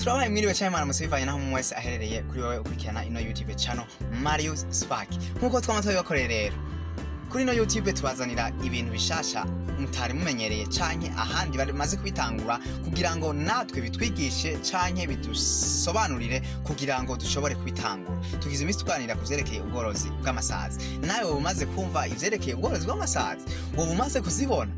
turabaye mwiriwe cyane mwana musivanye naho mwese aherereye kuri wowe ukurikirana ino YouTube channel Marius Spark. Nkuko twamaze bibakorera rero kuri ino YouTube tubazanira ibintu bishasha mutari mumenyereye canke ahandi bamaze kubitangura kugira ngo natwe bitwigishe canke bidusobanurire kugira ngo dushobore kubitangura. Tugize imisi tuganira kuvyerekeye ubworozi bw'amasazi. Nawe umaze kumva ivyerekeye ubworozi bw'amasazi, wowe umaze kuzibona.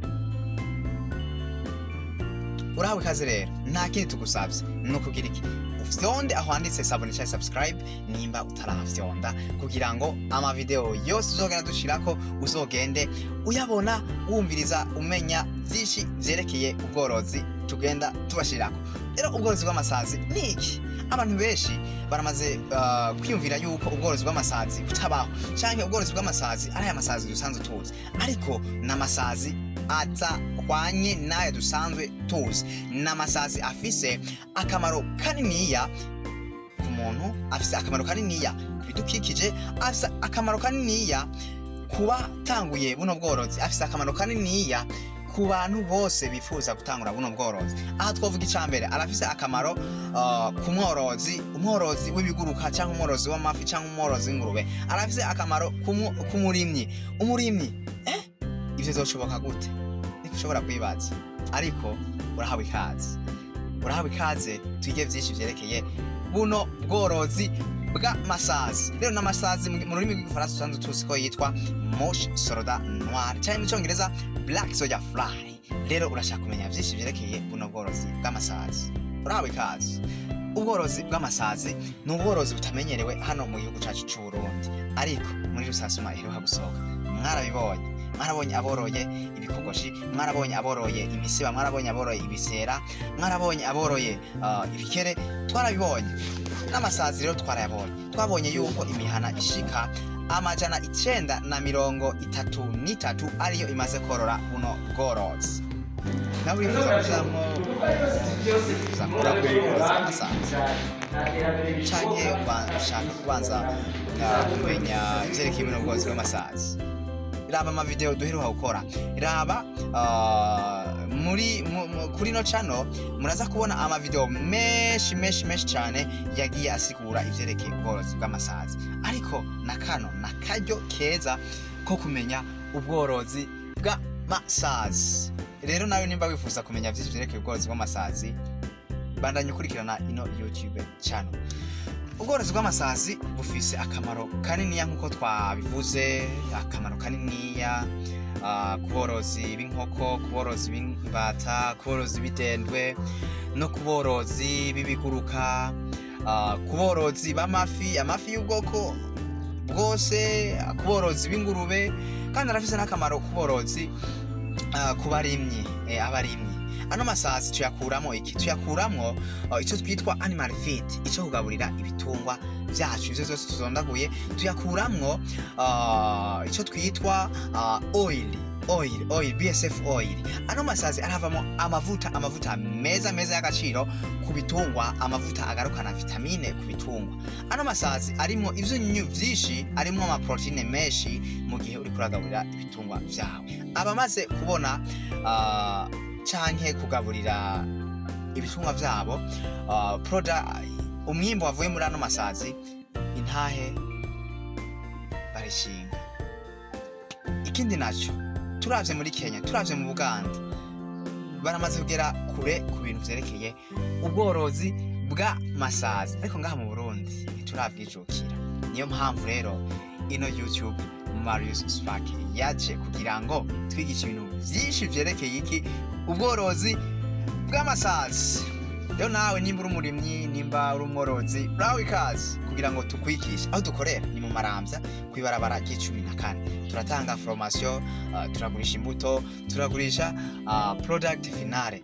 Urahawe ikaze rero, nta kindi tugusabye no kugira iki ufyonde aho handitse sabone cyangwa subscribe nimba utaravyonda kugira ngo ama video yose uzogenda dushirako uzogende uyabona wumviriza umenya byinshi vyerekeye ubworozi tugenda tubashirako. Rero ubworozi bw'amasazi niki? Abantu benshi baramaze kwiyumvira yuko ubworozi bw'amasazi butabaho canke ubworozi bw'amasazi ari amasazi dusanzwe tuzi, ariko n'amasazi kwanye nayo dusanzwe tuzi. N'amasazi afise akamaro kaniniya ku muntu, afise akamaro kaniniya ku bidukikije, afise akamaro kaniniya kuba tanguye buno bworozi, afise akamaro kaniniya ku bantu bose bifuza gutangura buno bworozi. Aha twovuga icambere, arafise akamaro ku umworozi w'ibiguruka cyangwa umworozi w'amafi cyangwa umworozi w'ingurube. Arafise akamaro ku murimyi. Ivyo zoshoboka gute? Nikushobora kwibaza, ariko urahawe ikaze twige vyinshi vyerekeye buno bworozi bw'amasazi. Rero n'amasazi mu rurimi rw'igifaransa tusanzwe tuzi ko yitwa Mouche Sorda Noir cyangwa mu Cyongereza Black Soldier Fly. Rero urashaka kumenya vyinshi vyerekeye buno bworozi bw'amasazi. Urahawe ikaze. Ubworozi bw'amasazi ni ubworozi butamenyerewe hano mu gihugu cacu c'u Burundi, ariko muri rusasuma iheruka gusohoka. Mwarabonye aboroye ibikogoshi, mwarabonye aboroye imisiba, mwarabonye aboroye ibisera, mwarabonye aboroye ibikere, twarabibonye. N'amasazi rero twarayabonye. Twabonye yuko imihana ishika 933 ariyo imaze korora buno bworozi. Nawe urifuza kujamwo kuzakora bw'amasazi canke ushaka kubanza kumenya ivyerekeye buno bworozi bw'amasazi, raba ama video duheruka gukora, raba kuri no channel muraza kubona ama video menshi cyane yagiye asigura ivyerekeye ubworozi bw'amasazi. Ariko nakano nakaryo keza ko kumenya ubworozi bw'amasazi. Rero nawe nimba wifuza kumenya vyinshi vyerekeye ubworozi bw'amasazi, bandanye ukurikirana ino YouTube channel. Ubworozi bw'amasazi bufise akamaro kaniniya nkuko twabivuze, akamaro kaniniya kuborozi b'inkoko, kuborozi b'imbata, kuborozi b'idendwe, no kuborozi b'ibiguruka, kuborozi b'amafi, amafi y'ubwoko bwose, kuborozi b'ingurube, kandi arafise n'akamaro kuborozi kubarimyi, abarimyi. Ano masazi tuyakuramo iki? Tuyakuramo ico twitwa animal feed, ico kugaburira ibitungwa vyacu. Ivyo zose tuzondaguye tuyakuramwo ico twitwa oil, BSF oil. Ano masazi aravamo amavuta meza y'agaciro ku bitungwa, amavuta agarukana vitamine ku bitungwa. Ano masazi arimo ivyunyu vyinshi, arimo ama proteine menshi mu gihe uri kuragaburira ibitungwa vyawe. Abamaze kubona canke kugaburira ibitungwa vyabo umwimbo wavuye muri ano masazi, intahe barishinga. Ikindi naco, turavye muri Kenya, turavye mu Buganda, baramaze kugera kure ku bintu vyerekeye ubworozi bw'amasazi, ariko ngaha mu Burundi ntituravwijukira. Niyo mpamvu rero ino YouTube Marius Spark yaje kugira ngo twigishe ibintu vyinshi vyerekeye iki ubworozi bw'amasazi. Rero nawe nimba uri umurimyi, nimba uri umworozi, urahawe ikaze kugira ngo tukwigishe. Aho dukorera ni mu Maramvya kw'ibarabara ry'I14. Turatanga formation, turagurisha imbuto, turagurisha product finale,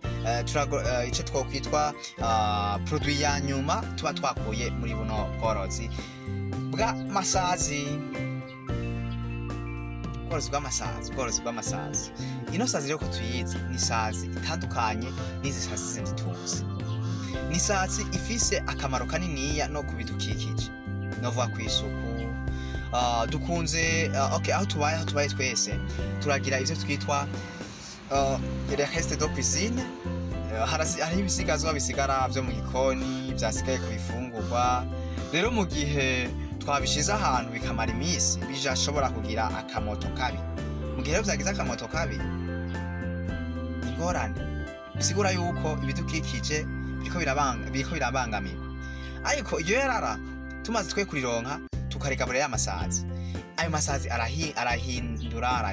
ico twokwitwa produit ya nyuma tuba twakuye muri buno bworozi bw'amasazi. Ubworozi bw'amasazi. Ino sazi rero ko tuyizi ni sazi itandukanye n'izi sazi zindi tuzi. Ni sazi ifise akamaro kaniniya no kubidukikije, novuga kw'isuku. Dukunze aho tubaye twese turagira ivyo twitwa les restes de cuisine, hari ibisigazwa bisigara byo mu gikoni byasigaye ku bifungurwa. Rero mu gihe twabishize ahantu bikamara iminsi bijashobora kugira akamoto kabi. Mu gihe byagize akamoto kabi ingorane bisigura yuko ibidukikije biriko birabangamirwa. Ariko iyo yarara tumaze twe kurironka tukaregaburira y'amasazi, ayo masazi arahingura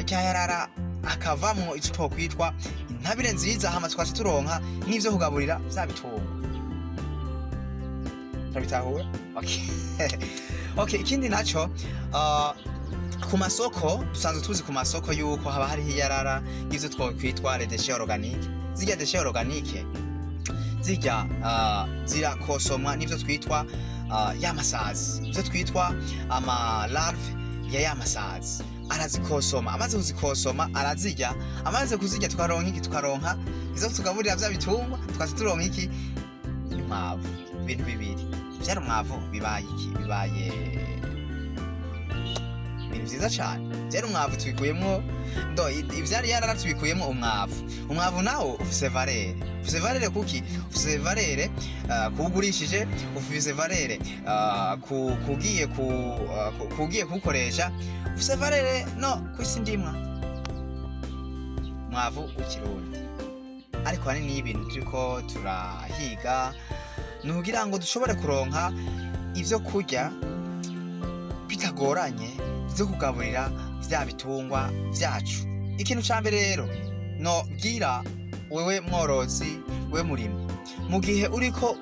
yarara akavamwo ico twokwitwa intabire nziza, hama twaje turonka n'ivyo kugaburira vya bitungo. Turabitahura? Okay, ikindi naco ku masoko dusanzwe tuzi ku masoko yuko haba hari hiyarara y'ivyo twokwitwa les déchets organiques. Zirya déchets organiques zirya zirakosomwa n'ivyo twitwa y'amasazi, ivyo twitwa ama larve y'amasazi. Arazikosoma, amaze kuzikosoma arazirya, amaze kuzirya tukaronka izo tugaburira vya bitungwa, tukaza turonka iki umwavu. Ibintu bibiri vyari umwavu bibaye ibintu vyiza cane. Vyari umwavu tubikuyemwo ivyari yarara tubikuyemwo umwavu nawo ufise valere kuki? Ufise valere kuwugurishije, ufise valere kugiye kuwukoresha, ufise valere no kwisi ndimwa. Umwavu w'ikirundi. Ariko hanini y'ibintu turiko turahiga nugira ngo dushobore kuronka ivyo kurya bitagoranye vyo kugaburira vya bitungwa vyacu. Ikintu ca mbere rero no bwira wewe mworozi, we murimi, mu gihe uriko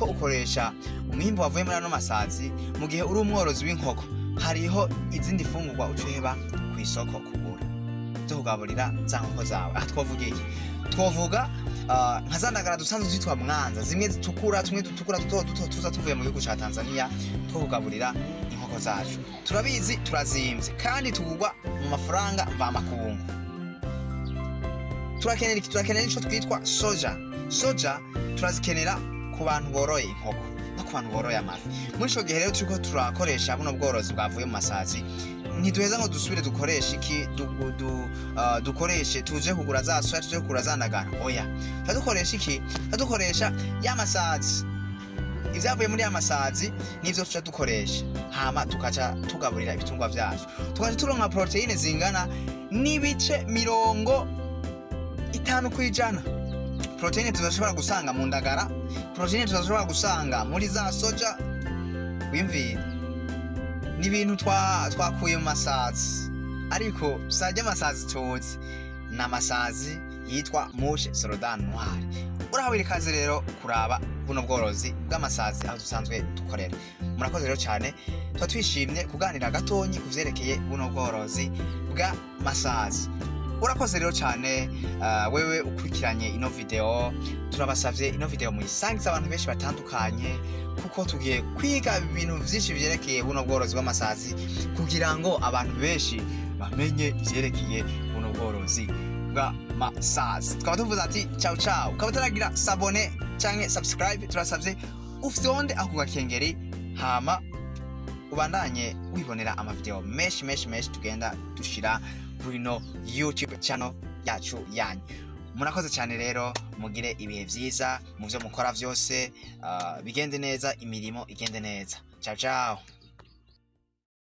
ukoresha umwimbo wavuye muri ano masazi, mu gihe uri umworozi w'inkoko, hariho izindi fungurwa ucuheba ku isoko kugura zo kugaburira za nkoko zawe. Aha twovuga iki? Twovuga nka zandagara dusanzwe zitwa mwanza, zimwe zitukura, tumwe dutukura duto tuza tuvuye mu gihugu ca Tanzania, two kugaburira inkoko zacu. Turabizi turazimvye kandi tugurwa mu mafaranga mvamakungu. Turakenera ico twitwa soja turazikenera ku bantu boroye inkoko no ku bantu boroye amafi. Muri ico gihe rero turiko turakoresha buno bworozi bwavuye mu masazi, ntiduheza ngo dusubire dukoreshe iki dukoreshe tuje kugura za soya, tuje kugura za ndagara. Oya, dukoresha iki? Dukoresha y'amasazi. Ivyavuye muri y'amasazi nivyo tuca dukoresha, hama tukaca tugaburira ibitungwa vyacu, tukaca turonka proteine zingana n'ibice 50 kwijana. Proteine tuzashobora gusanga mu ndagara, proteine tuzashobora gusanga muri za soja. Wimvira n'ibintu twakuye mu masazi, ariko sajya amasazi tuzi n'amasazi yitwa mouche sorodane noire. Urahabira ikaze rero kuraba buno bworozi bw'amasazi aho dusanzwe dukorera. Murakoze rero cyane, twishimye kuganira gatonyi kuvyerekeye buno bworozi bw'amasazi. Urakoze rero cyane wewe ukurikiranye ino video. Turabasavye ino video muyisangiza abantu benshi batandukanye, kuko tugiye kwiga ibintu vyinshi vyerekeye buno bworozi bw'amasazi kugira ngo abantu benshi bamenye ivyerekeye buno bworozi bw'amasazi. Tukaba tuvuze ati ciao ciao. Ukaba utaragira s'abone canke subscribe, turasavye ufyonde ako gakengeri, hama ubandanye wibonera amavideo menshi tugenda dushira kuri no YouTube channel yacu yanyu. Murakoze cyane rero, mugire ibihe vyiza mu vyo mukora vyose, bigende neza, imirimo igende neza. Ciao ciao.